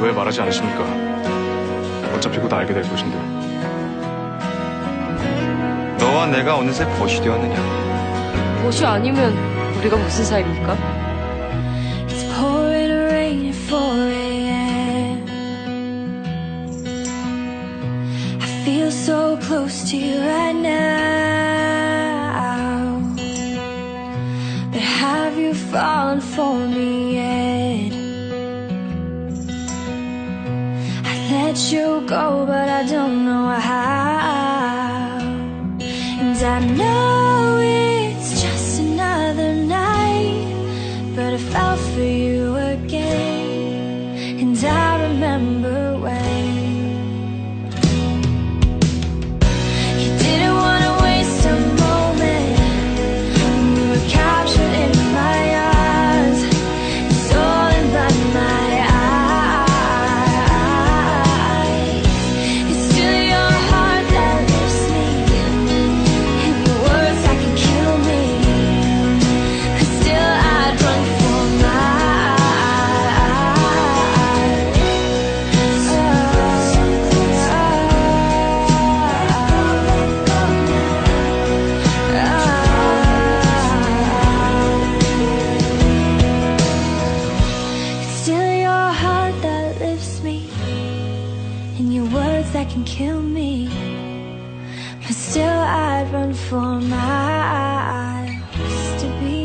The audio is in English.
왜 말하지 않으십니까? 어차피 곧 알게 될 것인데. 너와 내가 어느새 벗이 되었느냐? 옷이 아니면 우리가 무슨 사이입니까? It's pouring rain at 4 a.m. I feel so close to you right now, but have you fallen for me yet? I let you go, but I don't know how, and I know it's just another night, but I fell for you again, and I remember when you didn't want to waste a moment, when you were captured in my arms, it's all in by my eyes. It's still your heart that lifts me, and your words that can kill me, but still I'd run for my It's still your heart that lifts me, and your words that can kill me, but still I'd run for miles to be